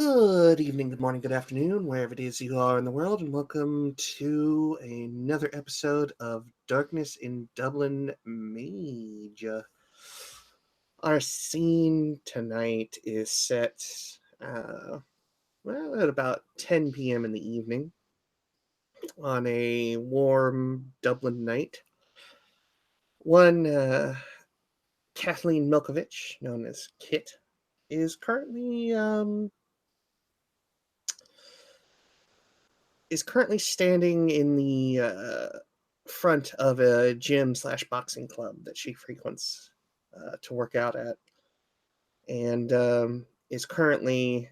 Good evening, good morning, good afternoon, wherever it is you are in the world, and welcome to another episode of Darkness in Dublin Mage. Our scene tonight is set, at about 10 p.m. in the evening on a warm Dublin night. One Kathleen Milkovich, known as Kit, is currently standing in the front of a gym slash boxing club that she frequents to work out at, and is currently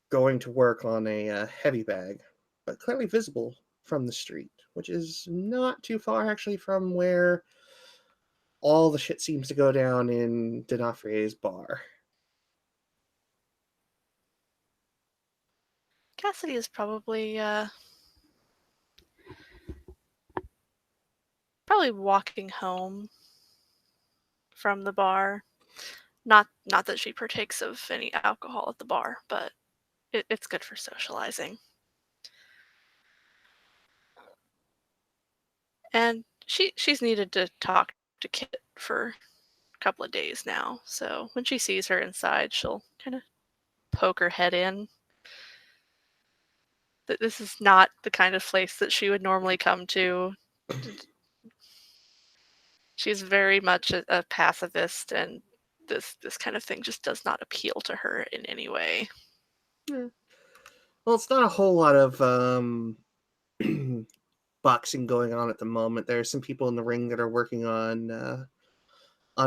going to work on a heavy bag, but clearly visible from the street, which is not too far actually from where all the shit seems to go down in D'Onofrier's bar. Cassidy is probably walking home from the bar. Not that she partakes of any alcohol at the bar, but it's good for socializing. And she's needed to talk to Kit for a couple of days now, so when she sees her inside, she'll kind of poke her head in. That this is not the kind of place that she would normally come to. She's very much a pacifist, and this kind of thing just does not appeal to her in any way. Yeah. Well, it's not a whole lot of boxing going on at the moment. There are some people in the ring that are working on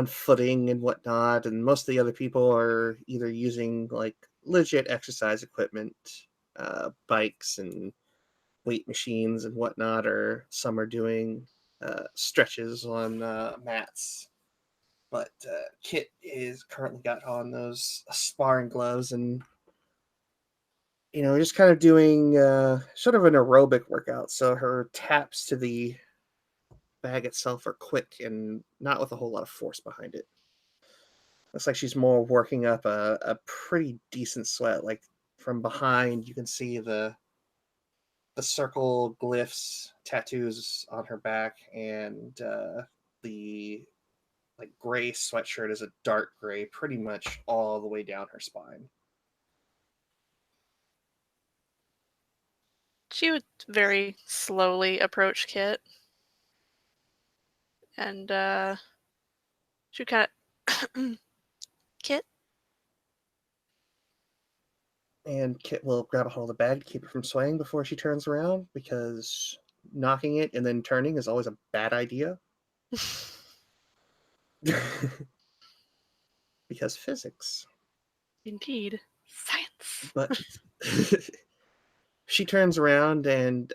footing and whatnot, and most of the other people are either using like legit exercise equipment, bikes and weight machines and whatnot, or some are doing stretches on mats. But Kit is currently got on those sparring gloves and just kind of doing sort of an aerobic workout. So her taps to the bag itself are quick and not with a whole lot of force behind it. Looks like she's more working up a pretty decent sweat. Like from behind, you can see the circle glyphs tattoos on her back, and the like gray sweatshirt is a dark gray, pretty much all the way down her spine. She would very slowly approach Kit, and she kind of Kit. And Kit will grab a hold of the bag to keep it from swaying before she turns around, because knocking it and then turning is always a bad idea. Because physics. Indeed, science. But she turns around and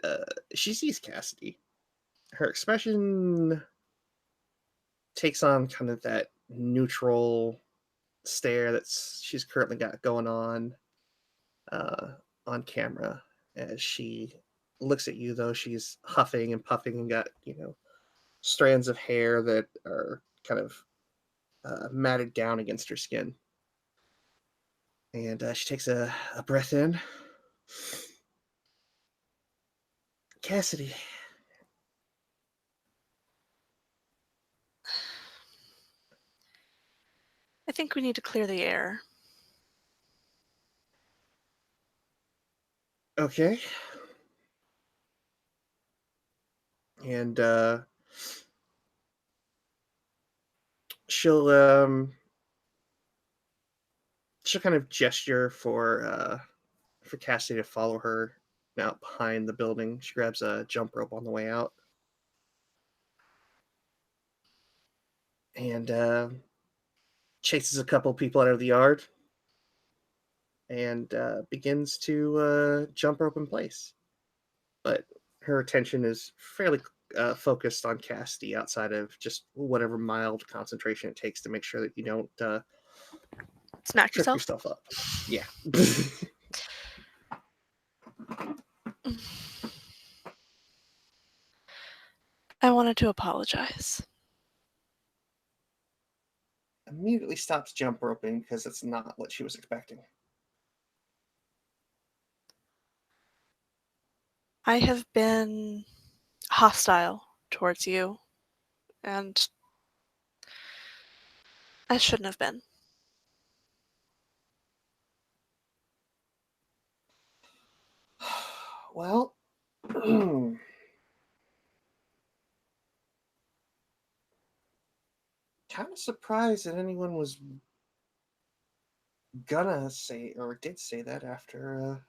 she sees Cassidy. Her expression takes on kind of that neutral stare that she's currently got going uh, on camera. As she looks at you, though, she's huffing and puffing and got strands of hair that are kind of matted down against her skin. And she takes a breath in. Cassidy. I think we need to clear the air. Okay. And she'll kind of gesture for Cassidy to follow her out behind the building. She grabs a jump rope on the way out. And chases a couple people out of the yard and begins to jump rope in place. But her attention is fairly focused on Cassidy outside of just whatever mild concentration it takes to make sure that you don't Smack trip yourself. yourself up. Yeah. I wanted to apologize. Immediately stops jump roping because it's not what she was expecting. I have been hostile towards you, and I shouldn't have been. Well, kind of surprised that anyone was gonna say or did say that after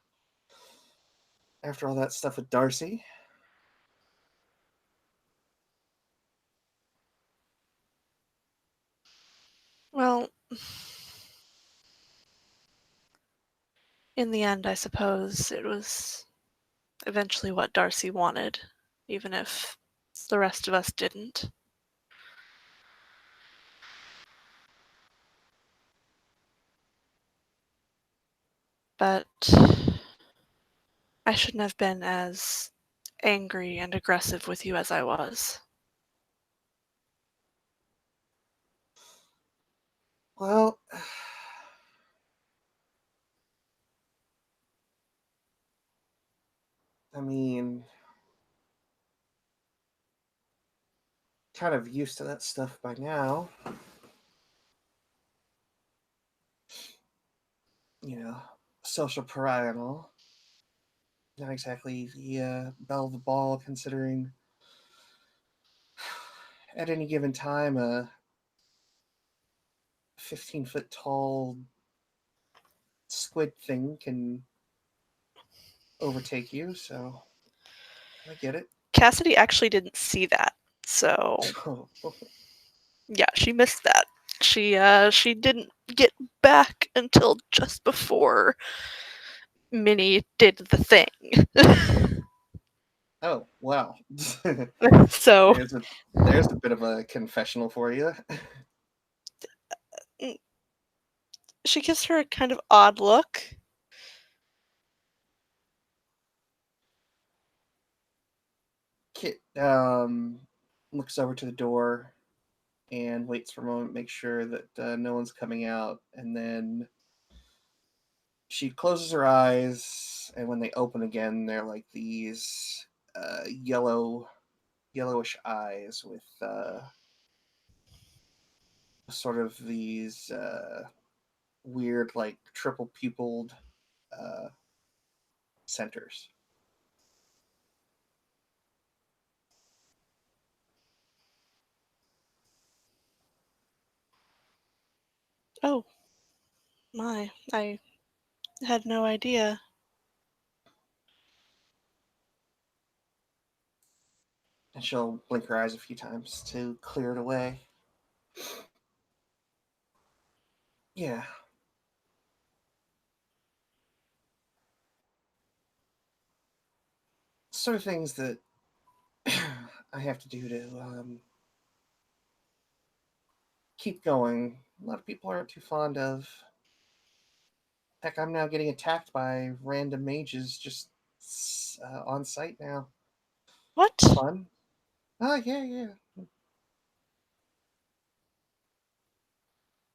all that stuff with Darcy. Well, in the end, I suppose it was eventually what Darcy wanted, even if the rest of us didn't. But I shouldn't have been as angry and aggressive with you as I was. Well, I mean, kind of used to that stuff by now. You know, social pariah and all. Not exactly the belle of the ball, considering at any given time a 15-foot tall squid thing can overtake you, so I get it. Cassidy actually didn't see that, so yeah, she missed that. She didn't get back until just before Minnie did the thing. Oh, wow. So there's a there's a bit of a confessional for you. she gives her a kind of odd look. Kit looks over to the door and waits for a moment, make sure that no one's coming out, and then she closes her eyes, and when they open again, they're like these yellowish eyes with sort of these weird, like triple pupilled uh, centers. Oh my, I had no idea. And she'll blink her eyes a few times to clear it away. Yeah, sort of things that I have to do to keep going. A lot of people aren't too fond of. Heck, I'm now getting attacked by random mages just on site now. What? It's fun. Oh, yeah, yeah.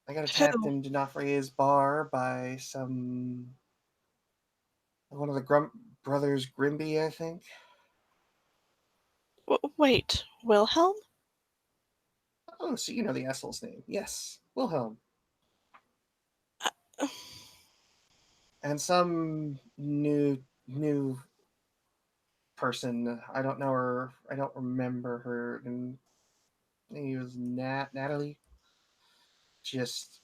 I got attacked Who? in D'Onofrio's bar by one of the Grump brothers, Grimby, I think. Wait, Wilhelm? Oh, so you know the asshole's name. Yes, Wilhelm. And some new person. I don't know her. I don't remember her. And he was Natalie. Just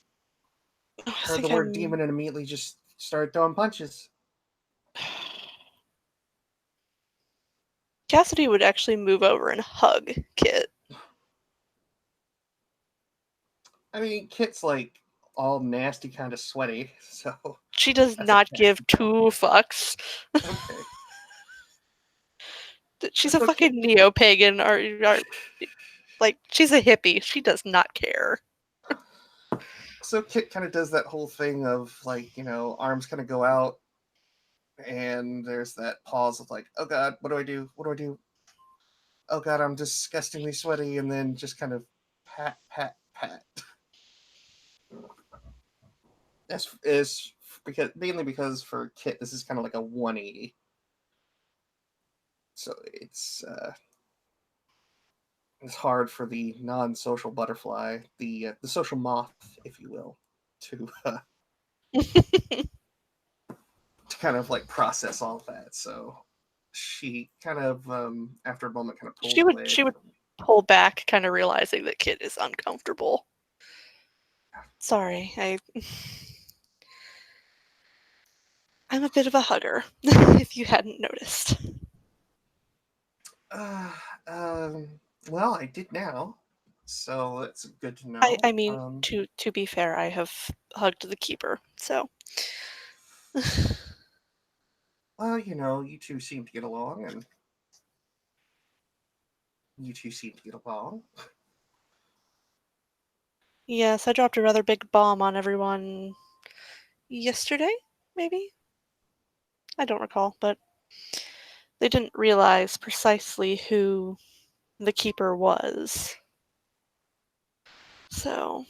I heard the think word I'm. demon and immediately just started throwing punches. Cassidy would actually move over and hug Kit. I mean, Kit's like all nasty, kind of sweaty, so She does that's a not give nasty two tell. fucks. Okay, She's a so Kit, fucking neo pagan, or like she's a hippie. She does not care. so Kit kind of does that whole thing of like arms kind of go out, and there's that pause of like, oh god, what do I do? What do I do? Oh god, I'm disgustingly sweaty, and then just kind of pat, pat, pat. That's is because mainly because for Kit this is kind of like a 180. So it's hard for the non-social butterfly, the social moth, if you will, to to kind of like process all of that. So she kind of after a moment kind of pulls away. She would pull back, kind of realizing that Kit is uncomfortable. Sorry, I'm a bit of a hugger, if you hadn't noticed. Uh, well, I did now, so it's good to know. I mean, to be fair, I have hugged the keeper, so. Well, you two seem to get along, and you two seem to get along. Yes, I dropped a rather big bomb on everyone yesterday, maybe? I don't recall, but they didn't realize precisely who the keeper was. So.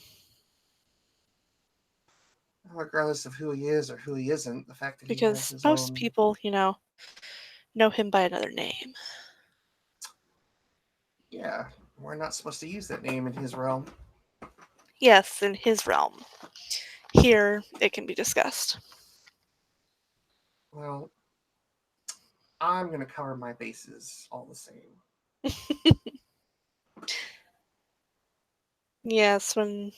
Regardless of who he is or who he isn't, the fact that he has Because his most own. people, know him by another name. Yeah, we're not supposed to use that name in his realm. Yes, in his realm. Here, it can be discussed. Well, I'm going to cover my bases all the same. Yes, when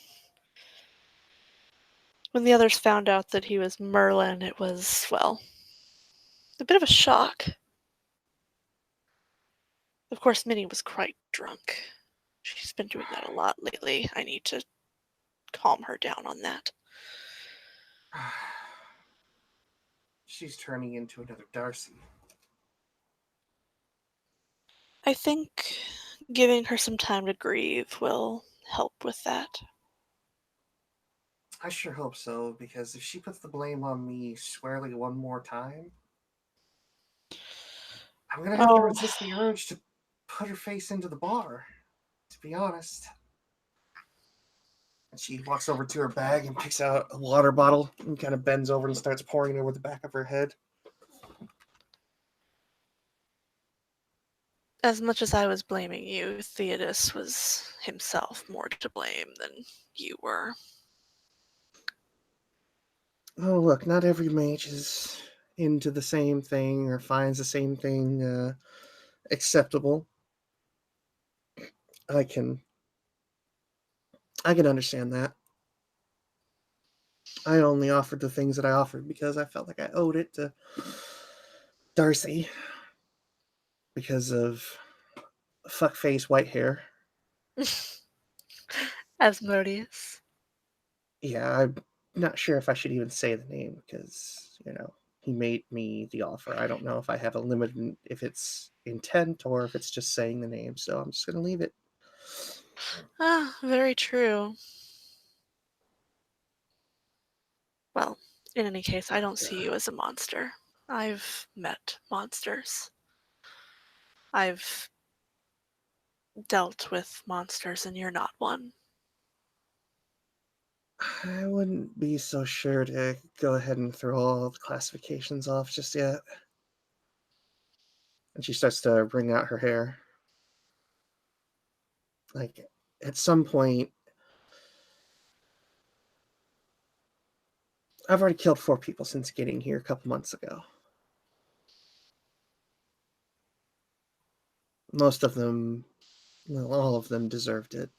the others found out that he was Merlin, it was, well, a bit of a shock. Of course, Minnie was quite drunk. She's been doing that a lot lately. I need to calm her down on that. She's turning into another Darcy. I think giving her some time to grieve will help with that. I sure hope so, because if she puts the blame on me squarely one more time, I'm going to have to Oh, resist the urge to put her face into the bar, to be honest. And she walks over to her bag and picks out a water bottle and kind of bends over and starts pouring it over the back of her head. as much as I was blaming you, Theodos was himself more to blame than you were. Oh, look, not every mage is into the same thing or finds the same thing acceptable. I can understand that. I only offered the things that I offered because I felt like I owed it to Darcy because of fuckface white hair. Asmodeus. Yeah, I'm not sure if I should even say the name because, he made me the offer. I don't know if I have a limit if it's intent or if it's just saying the name, so I'm just going to leave it. Ah, very true. Well, in any case, I don't see you as a monster. I've met monsters. I've dealt with monsters, and you're not one. I wouldn't be so sure to go ahead and throw all the classifications off just yet. And she starts to bring out her hair. Like, at some point, I've already killed 4 people since getting here a couple months ago. Most of them, well, all of them deserved it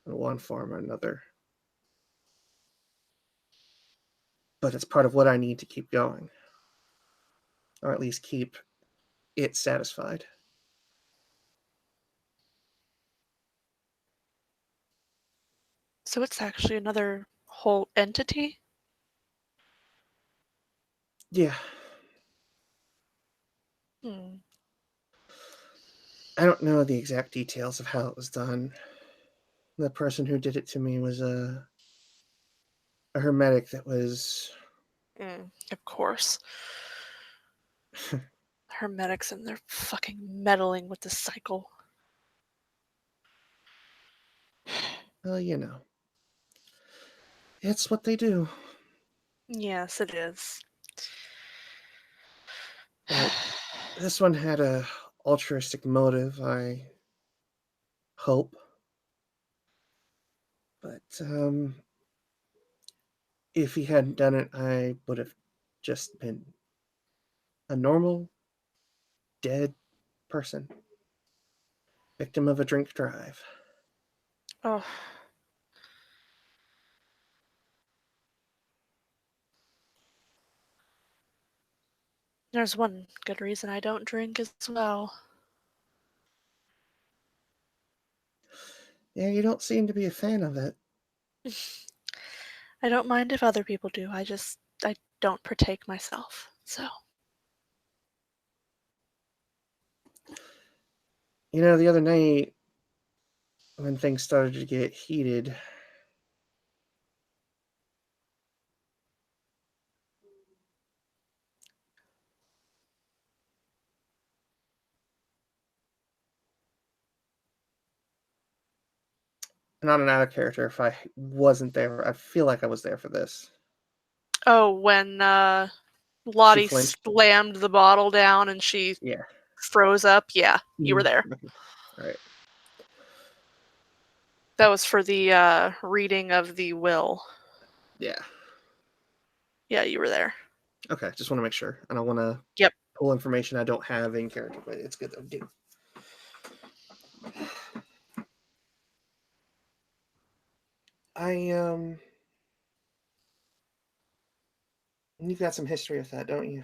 in one form or another. But it's part of what I need to keep going. Or at least keep it satisfied. So it's actually another whole entity? Yeah. Hmm. I don't know the exact details of how it was done. The person who did it to me was a hermetic that was Of course. Hermetics and their fucking meddling with the cycle. well, it's what they do. Yes, it is. But This one had a altruistic motive, I hope. But if he hadn't done it, I would have just been a normal, dead person, victim of a drink drive. Oh. There's one good reason I don't drink as well. Yeah, you don't seem to be a fan of it. I don't mind if other people do. I don't partake myself. So, You know, the other night when things started to get heated, not an out of character. If I wasn't there, I feel like I was there for this. oh, when She Lottie flinched. slammed the bottle down and she Yeah. froze up, yeah, you were there. Okay. All right. That was for the reading of the will. Yeah. Yeah, you were there. Okay. Just want to make sure. I don't want to Yep. pull information I don't have in character, but it's good that we do. I you've got some history with that, don't you?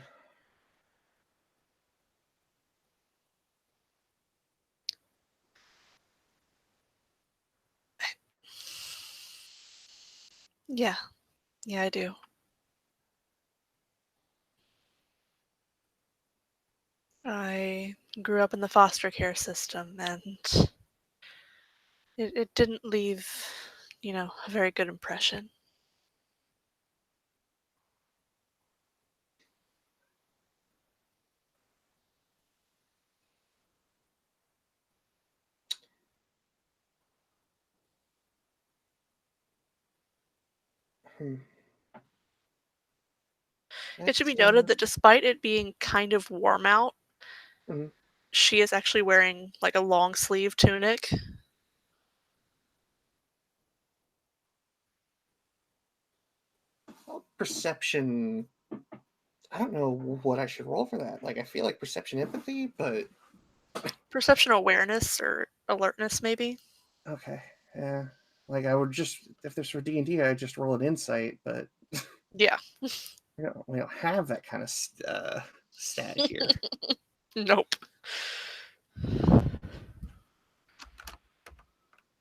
Yeah. Yeah, I do. I grew up in the foster care system and it didn't leave, a very good impression. Hmm. It should That's be noted that despite it being kind of warm out, mhm. she is actually wearing like a long sleeve tunic. Well, perception. I don't know what I should roll for that. Like, I feel like perception empathy, but Perception awareness or alertness, maybe. okay. Yeah. Like, I would just, if this were D&D, I'd just roll an insight, but Yeah. we don't have that kind of stat here. Nope.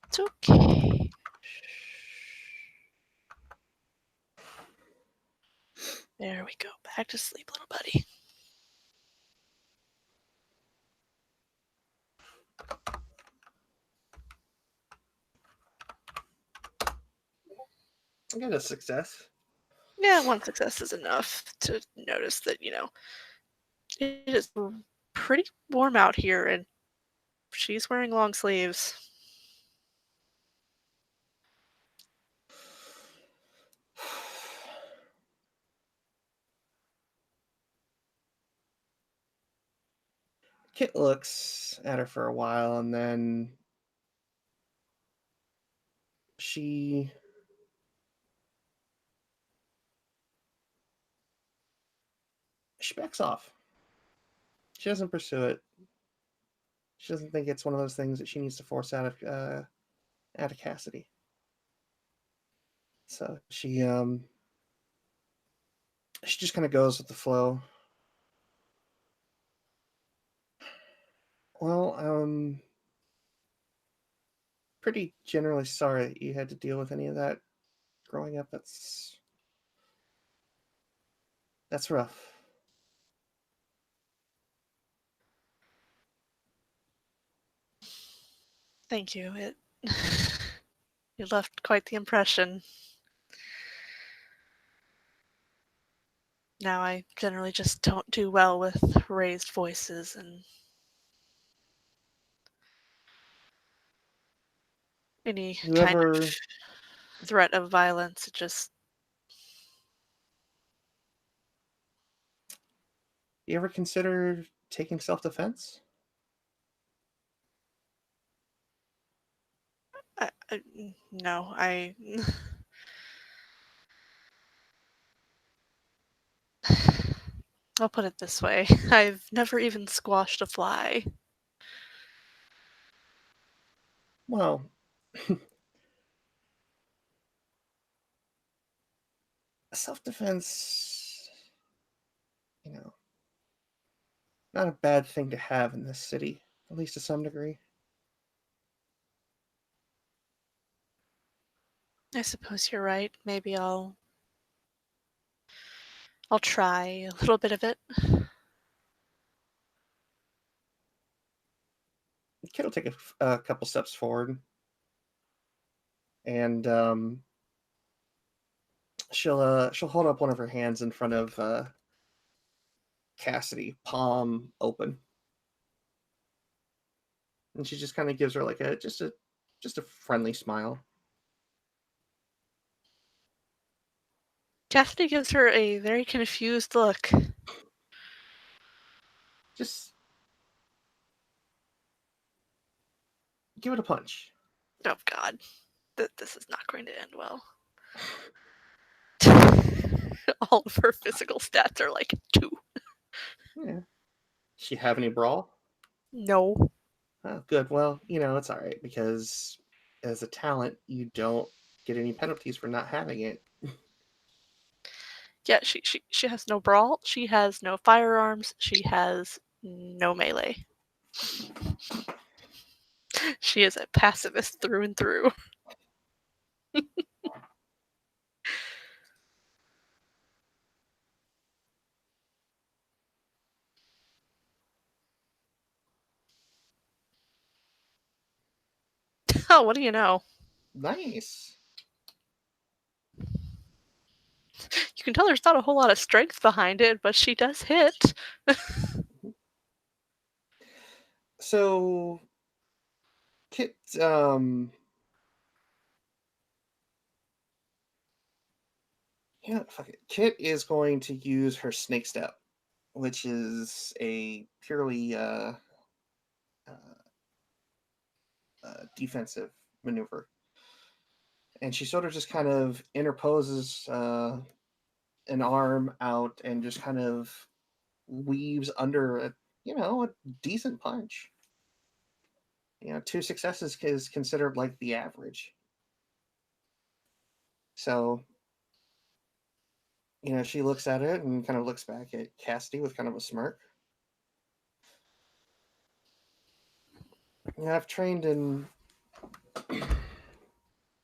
It's okay. There we go. Back to sleep, little buddy. I got a success. Yeah, one success is enough to notice that, it is pretty warm out here and she's wearing long sleeves. Kit looks at her for a while, and then she she backs off. She doesn't pursue it. She doesn't think it's one of those things that she needs to force out of Cassidy. So she just kind of goes with the flow. Well, pretty generally sorry that you had to deal with any of that growing up. That's rough. Thank you. It left quite the impression. Now I generally just don't do well with raised voices and any You kind ever of threat of violence. It just you ever consider taking self-defense? No, I. I'll put it this way: I've never even squashed a fly. Well, self-defense, you know, not a bad thing to have in this city, at least to some degree. I suppose you're right. Maybe I'll try a little bit of it. The kid will take a couple steps forward, and she'll hold up one of her hands in front of Cassidy, palm open, and she just kind of gives her like a friendly smile. Cassidy gives her a very confused look. Just give it a punch. Oh God, this is not going to end well. All of her physical stats are like 2. Yeah. She have any brawl? No. Oh, good. Well, it's all right because as a talent, you don't get any penalties for not having it. Yeah, she has no brawl. She has no firearms. She has no melee. She is a pacifist through and through. Oh, what do you know? Nice. You can tell there's not a whole lot of strength behind it, but she does hit. So, Kit, fuck it. Kit is going to use her snake step, which is a purely uh, defensive maneuver, and she sort of just kind of interposes an arm out and just kind of weaves under a decent punch. 2 successes is considered like the average. So, she looks at it and kind of looks back at Cassidy with kind of a smirk. I've trained in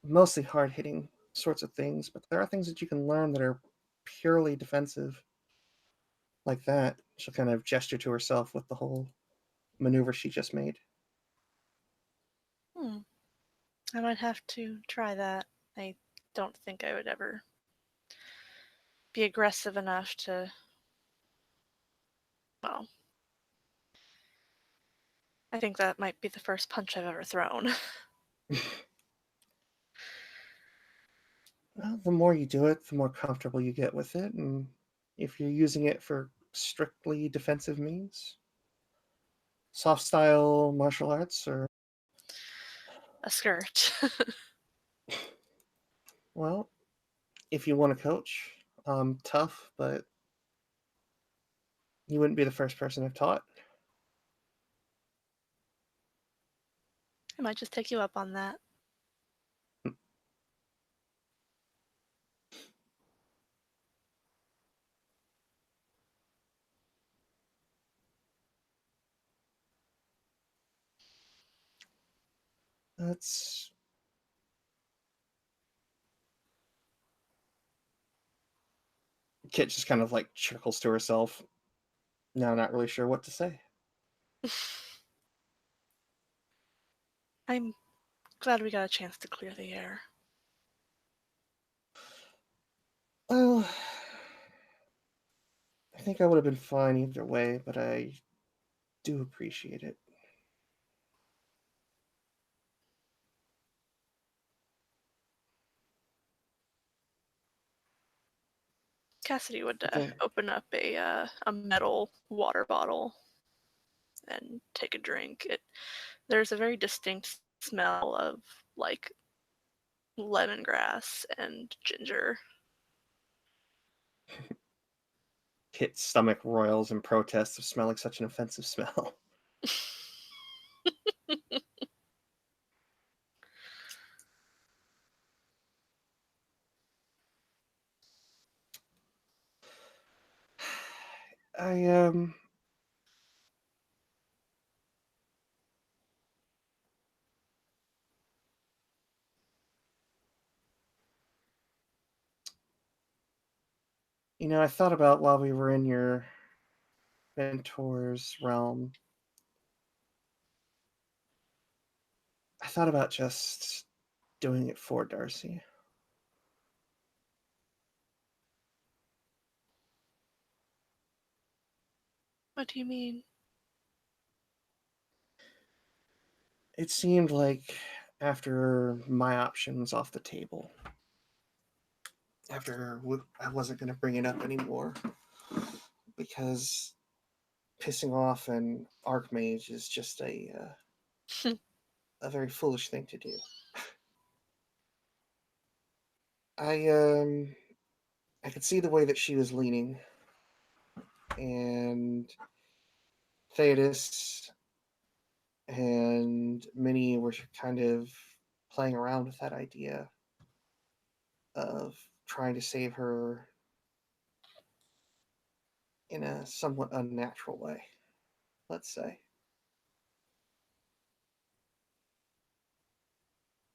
mostly hard hitting sorts of things, but there are things that you can learn that are purely defensive, like that. She'll kind of gesture to herself with the whole maneuver she just made. Hmm. I might have to try that. I don't think I would ever be aggressive enough to. Well, I think that might be the first punch I've ever thrown. Well, the more you do it, the more comfortable you get with it, and if you're using it for strictly defensive means, soft style martial arts, or A skirt. well, if you want to coach, tough, but you wouldn't be the first person I've taught. I might just take you up on that. That's Kit just kind of like chuckles to herself. Now, not really sure what to say. I'm glad we got a chance to clear the air. Well, I think I would have been fine either way, but I do appreciate it. Cassidy would Okay. open up a metal water bottle and take a drink. There's a very distinct smell of like lemongrass and ginger. Kit's stomach roils in protest of smelling such an offensive smell. I I thought about while we were in your mentor's realm, I thought about just doing it for Darcy. What do you mean? It seemed like after my option was off the table, after I wasn't going to bring it up anymore, because pissing off an Archmage is just a very foolish thing to do. I I could see the way that she was leaning, and Thetis and Minnie were kind of playing around with that idea of trying to save her in a somewhat unnatural way, let's say.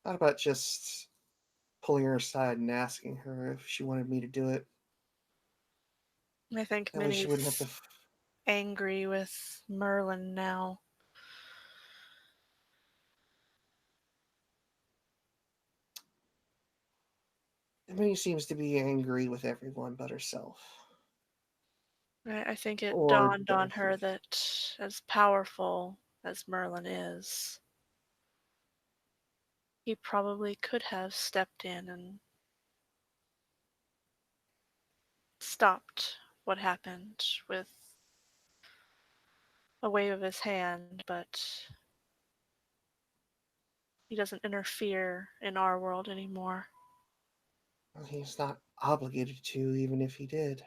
Thought about just pulling her aside and asking her if she wanted me to do it. I think That way she wouldn't have Minnie's to. angry with Merlin now. Minnie seems to be angry with everyone but herself. I think it Or dawned on her Darcy. that as powerful as Merlin is, he probably could have stepped in and stopped what happened with a wave of his hand, but he doesn't interfere in our world anymore. Well, he's not obligated to, even if he did.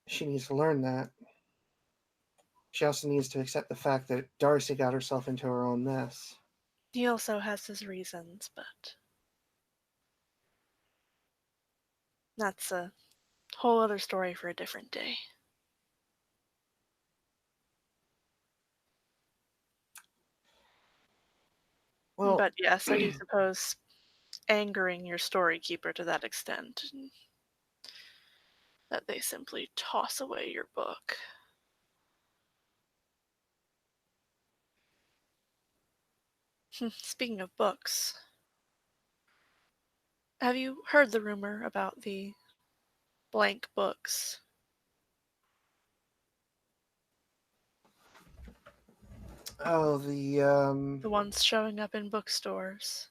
She needs to learn that. She also needs to accept the fact that Darcy got herself into her own mess. He also has his reasons, but that's a whole other story for a different day. Well, But yes, I do suppose angering your story keeper to that extent that they simply toss away your book. Speaking of books, have you heard the rumor about the blank books? oh, The ones showing up in bookstores?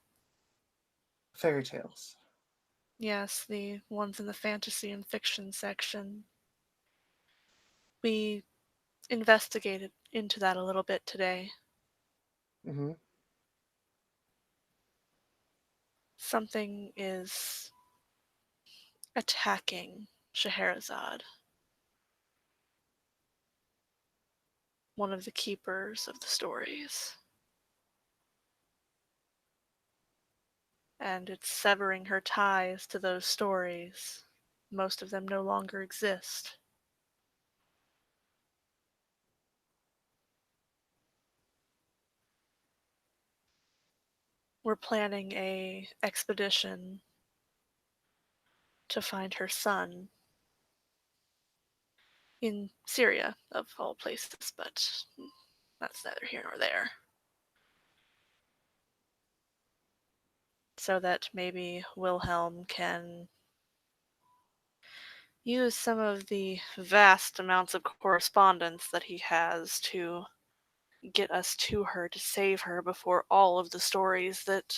fairy tales. Yes, the ones in the fantasy and fiction section. We investigated into that a little bit today. Mm-hmm. Something is attacking Scheherazade, one of the keepers of the stories. And it's severing her ties to those stories. Most of them no longer exist. We're planning a expedition to find her son in Syria, of all places, but that's neither here nor there. So that maybe Wilhelm can use some of the vast amounts of correspondence that he has to get us to her to save her before all of the stories that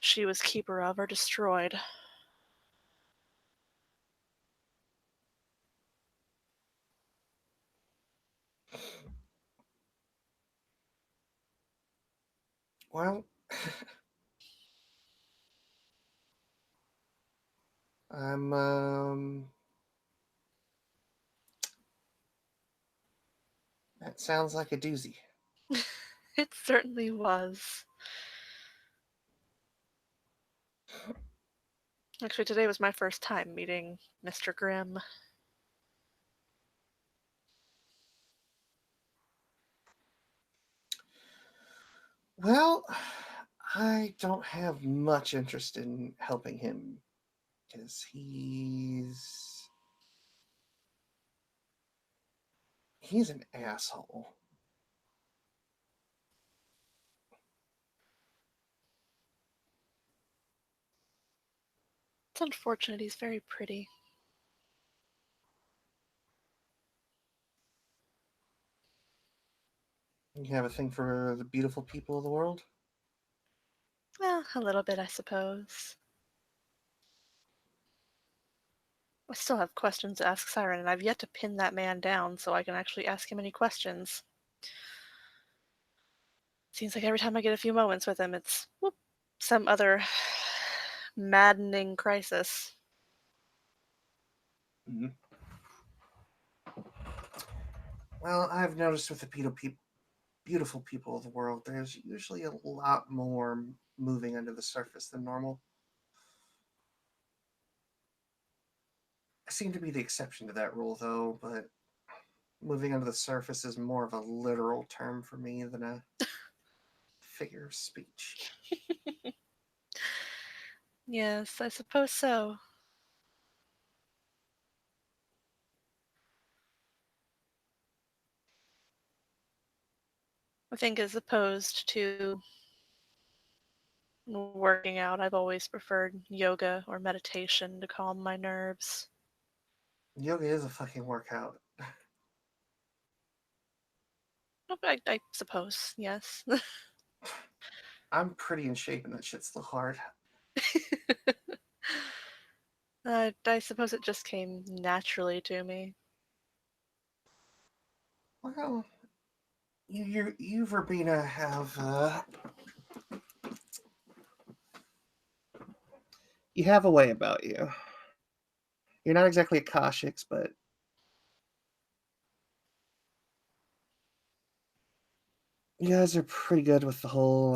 she was keeper of are destroyed. Well, I'm. That sounds like a doozy. It certainly was. Actually, today was my first time meeting Mr. Grimm. Well, I don't have much interest in helping him because he's an asshole. It's unfortunate, he's very pretty. You have a thing for the beautiful people of the world? Well, a little bit, I suppose. I still have questions to ask Siren, and I've yet to pin that man down so I can actually ask him any questions. Seems like every time I get a few moments with him, it's whoop, some other maddening crisis. Mm-hmm. Well, I've noticed with the beautiful people of the world, there's usually a lot more moving under the surface than normal. I seem to be the exception to that rule, though, but moving under the surface is more of a literal term for me than a figure of speech. Yes, I suppose so. I think as opposed to working out, I've always preferred yoga or meditation to calm my nerves. Yoga is a fucking workout. I suppose, yes. I'm pretty in shape, and that shit's still hard. I suppose it just came naturally to me. Well, you Verbena, you have a way about you. You're not exactly a Kashyyyk, but you guys are pretty good with the whole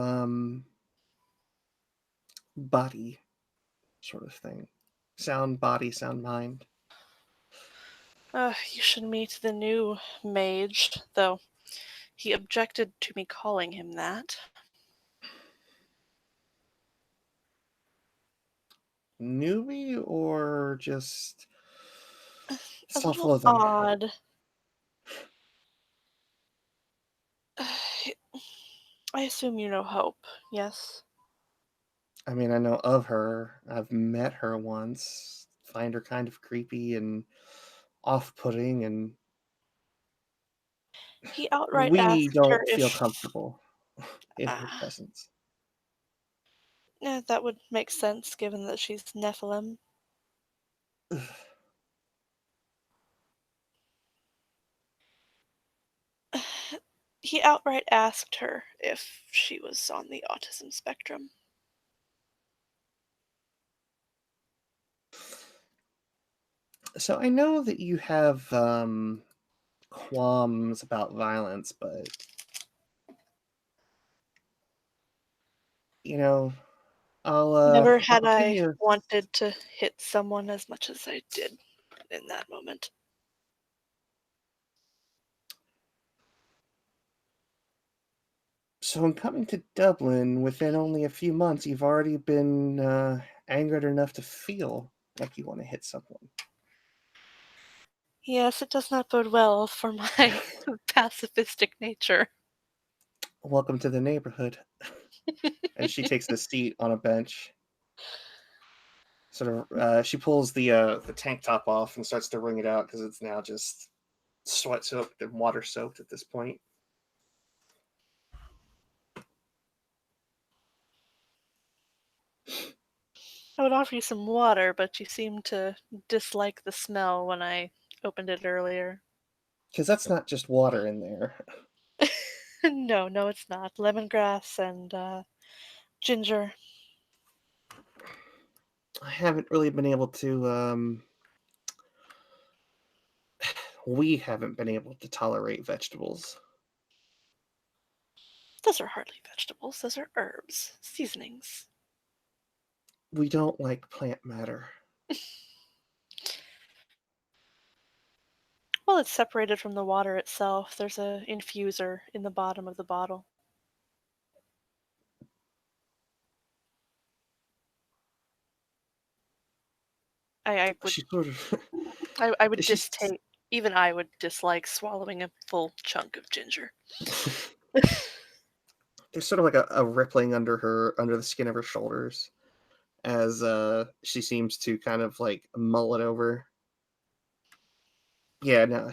body sort of thing. Sound body, sound mind. You should meet the new mage, though he objected to me calling him that. Newbie or just A little self-loathing? odd. I assume you know Hope, yes? I mean, I know of her. I've met her once. Find her kind of creepy and off-putting, and He outright we asked her don't if feel comfortable in her ah, presence. that would make sense given that she's Nephilim. He outright asked her if she was on the autism spectrum. So I know that you have qualms about violence, but you know, Never I'll had give I you. wanted to hit someone as much as I did in that moment. So in coming to Dublin, within only a few months, you've already been angered enough to feel like you want to hit someone. Yes, it does not bode well for my pacifistic nature. Welcome to the neighborhood. And she takes a seat on a bench. Sort of, she pulls the tank top off and starts to wring it out because it's now just sweat soaked and water soaked at this point. I would offer you some water, but you seemed to dislike the smell when I opened it earlier. Because that's not just water in there. No, it's not. Lemongrass and ginger. I haven't really been able to, we haven't been able to tolerate vegetables. Those are hardly vegetables. Those are herbs, seasonings. We don't like plant matter. Well, it's separated from the water itself. There's a infuser in the bottom of the bottle. I would She sort of I would she's distaste. Even I would dislike swallowing a full chunk of ginger. there's sort of like a rippling under the skin of her shoulders as she seems to kind of like mull it over. Yeah, no,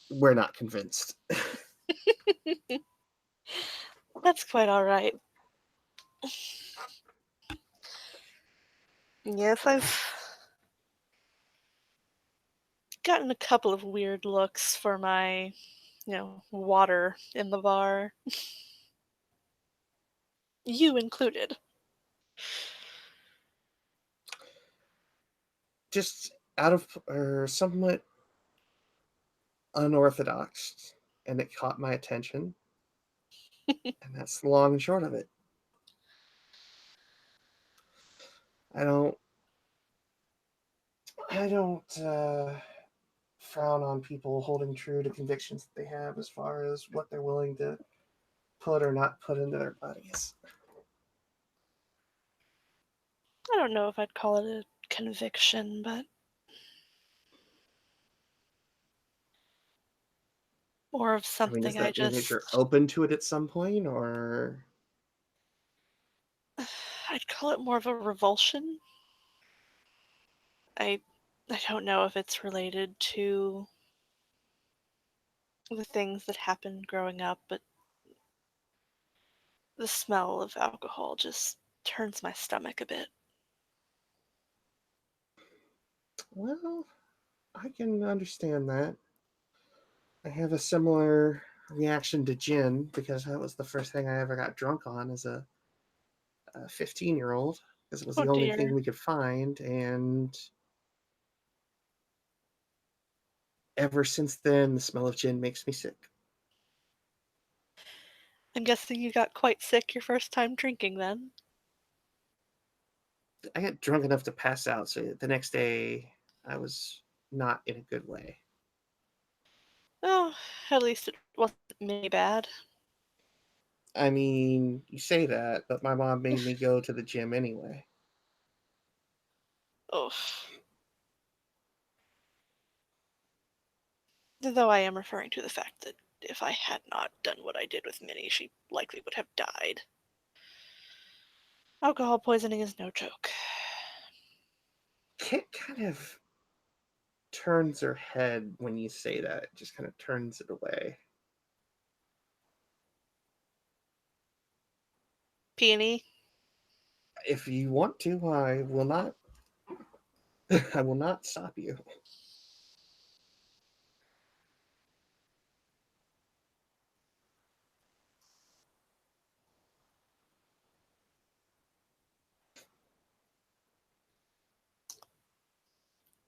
we're not convinced. That's quite all right. Yes, I've gotten a couple of weird looks for my, water in the bar. You included. Just out of or somewhat unorthodox, and it caught my attention, and that's the long and short of it. I don't I don't frown on people holding true to convictions that they have as far as what they're willing to put or not put into their bodies. I don't know if I'd call it a conviction, but more of I mean, does something I that mean that just. you're open to it at some point, or I'd call it more of a revulsion. I I don't know if it's related to the things that happened growing up, but the smell of alcohol just turns my stomach a bit. well, I can understand that. I have a similar reaction to gin because that was the first thing I ever got drunk on as a 15-year-old because it was Oh the only dear. thing we could find, and ever since then, the smell of gin makes me sick. I'm guessing you got quite sick your first time drinking then. I got drunk enough to pass out, so the next day I was not in a good way. Oh, at least it wasn't me bad. I mean, you say that, but my mom made me go to the gym anyway. Oh. Though I am referring to the fact that if I had not done what I did with Minnie, she likely would have died. Alcohol poisoning is no joke. Kit kind of turns her head when you say that, just kind of turns it away. Peony? If you want to, I will not. I will not stop you.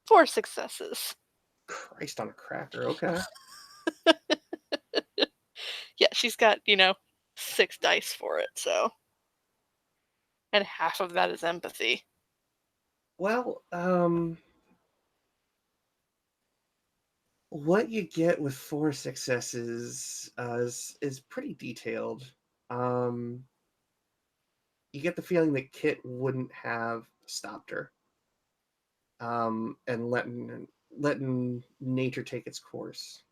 Four successes. Christ on a cracker. Okay. Yeah, she's got, 6 dice for it, so. And half of that is empathy. Well, what you get with four successes is pretty detailed. Um, you get the feeling that Kit wouldn't have stopped her, and letting nature take its course.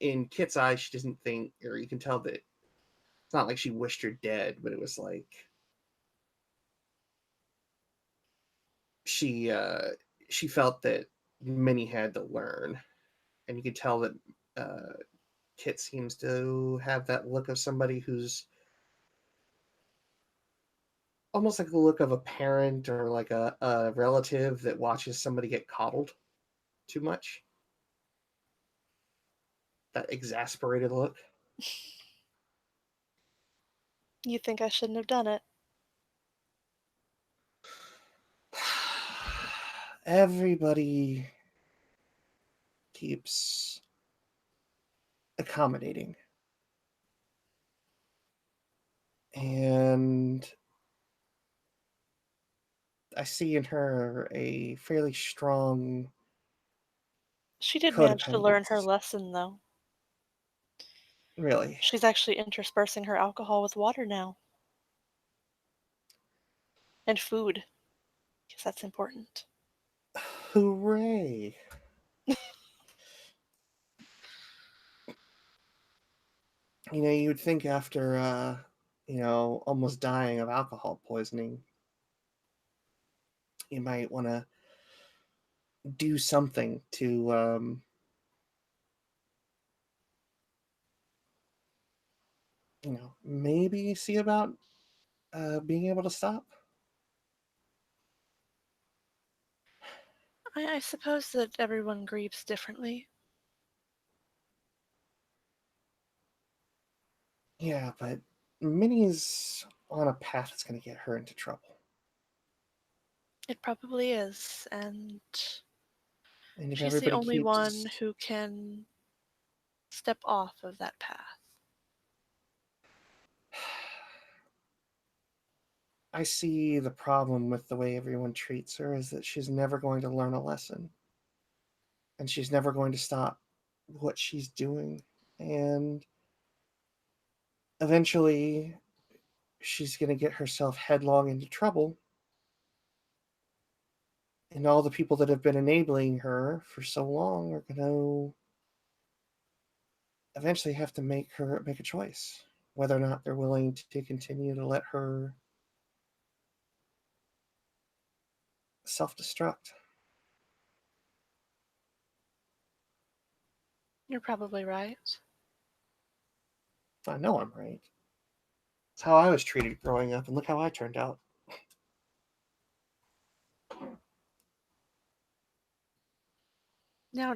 In Kit's eyes, she doesn't think, or you can tell that it's not like she wished her dead, but it was like she uh, she felt that Minnie had to learn, and you could tell that uh, Kit seems to have that look of somebody who's almost like the look of a parent or like a relative that watches somebody get coddled too much. That exasperated look. You think I shouldn't have done it? Everybody keeps accommodating. And I see in her a fairly strong She did manage to learn her codependence. lesson, though. Really. She's actually interspersing her alcohol with water now. And food, because that's important. Hooray. You'd think after, almost dying of alcohol poisoning, you might want to do something to, maybe see about being able to stop. I suppose that everyone grieves differently. Yeah, but Minnie's on a path that's going to get her into trouble. It probably is, and And if she's the everybody only keeps. one who can step off of that path. I see the problem with the way everyone treats her is that she's never going to learn a lesson. And she's never going to stop what she's doing. And eventually, she's going to get herself headlong into trouble. And all the people that have been enabling her for so long are going to eventually have to make a choice whether or not they're willing to continue to let her self-destruct. You're probably right. I know I'm right. It's how I was treated growing up, and look how I turned out. Now.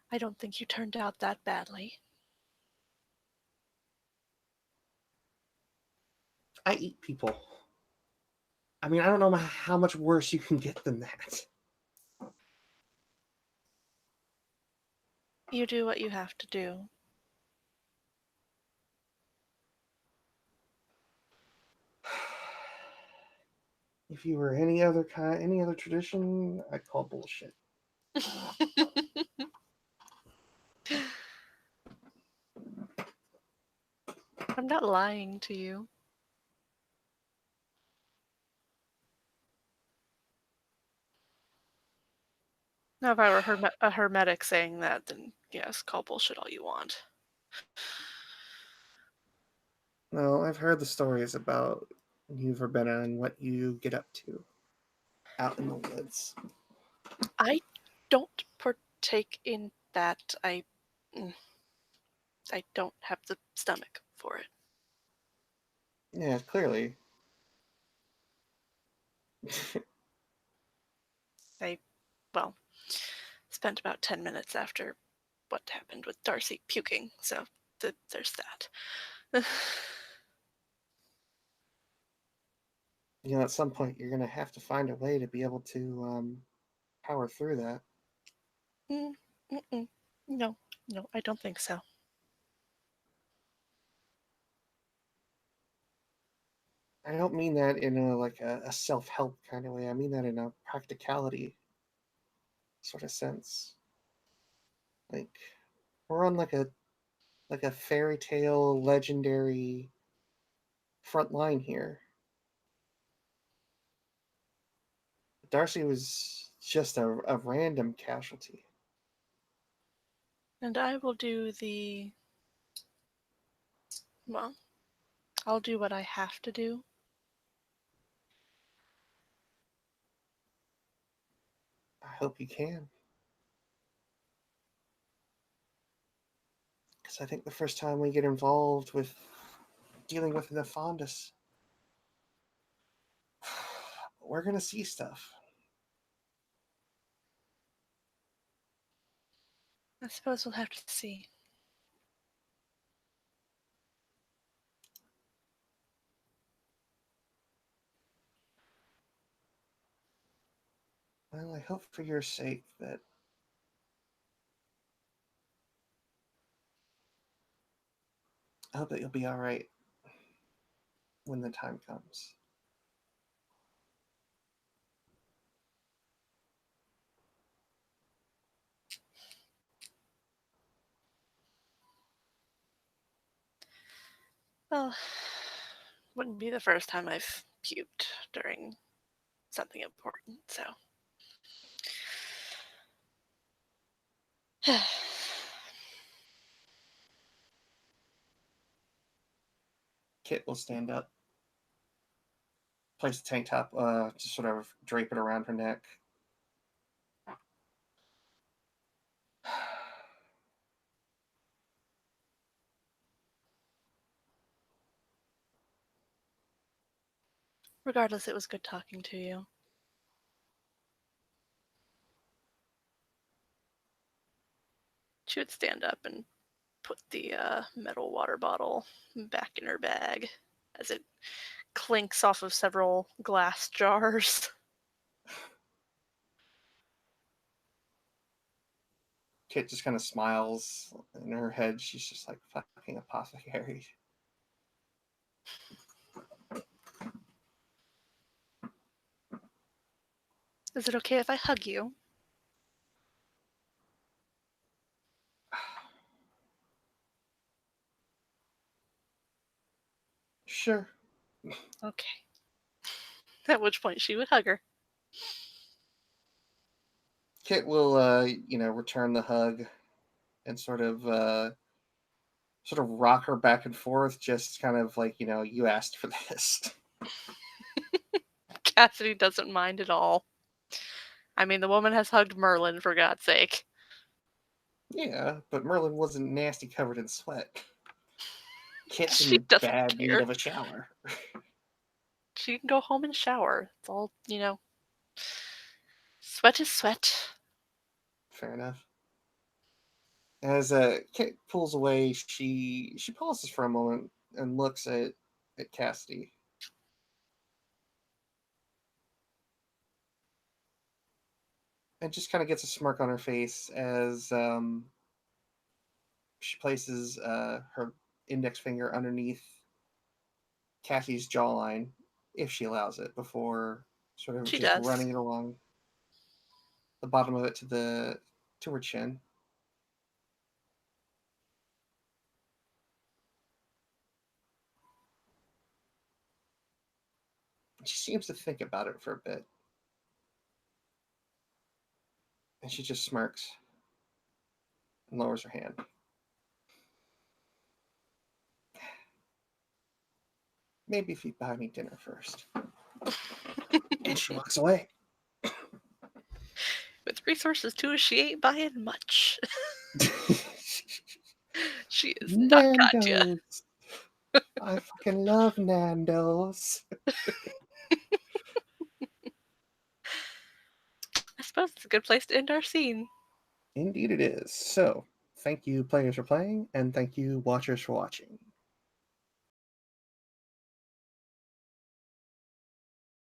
I don't think you turned out that badly. I eat people. I mean, I don't know how much worse you can get than that. You do what you have to do. If you were any other tradition, I'd call bullshit. I'm not lying to you. Now, if I were a hermetic saying that, then yes, call bullshit all you want. No, I've heard the stories about you, Verbena, and what you get up to out in the woods. I don't partake in that. Mm, I don't have the stomach for it. Yeah, clearly. I, well, spent about 10 minutes after what happened with Darcy puking, so there's that. At some point, you're going to have to find a way to be able to power through that. No, I don't think so. I don't mean that in a self-help kind of way. I mean that in a practicality sort of sense. Like we're on like a fairy tale legendary front line here. Darcy was just a random casualty. And I will do well, I'll do what I have to do. I hope you can. Because I think the first time we get involved with dealing with the fondus. We're gonna see stuff. I suppose we'll have to see. Well, I hope for your sake that I hope that you'll be all right when the time comes. Well, wouldn't be the first time I've puked during something important, so. Kit will stand up, place the tank top, just sort of drape it around her neck. Regardless, it was good talking to you. She would stand up and put the metal water bottle back in her bag as it clinks off of several glass jars. Kit just kind of smiles. In her head, she's just like, fucking apothecary. Is it okay if I hug you? Sure. Okay. At which point she would hug her. Kit will, return the hug and sort of rock her back and forth, just kind of like, you asked for this. Cassidy doesn't mind at all. I mean, the woman has hugged Merlin, for God's sake. Yeah, but Merlin wasn't nasty covered in sweat. Kit's She in doesn't bad need care. of a shower. She can go home and shower. It's all, sweat is sweat. Fair enough. As Kit pulls away, she pauses for a moment and looks at Cassidy. And just kind of gets a smirk on her face as she places her index finger underneath Cassie's jawline, if she allows it, before sort of She just does. running it along the bottom of it to her chin. She seems to think about it for a bit. And she just smirks and lowers her hand. Maybe if you buy me dinner first. And she walks away. With resources too, she ain't buying much. She is not Katya. Nando's. I fucking love Nando's. I suppose it's a good place to end our scene. Indeed it is. So, thank you players for playing, and thank you watchers for watching.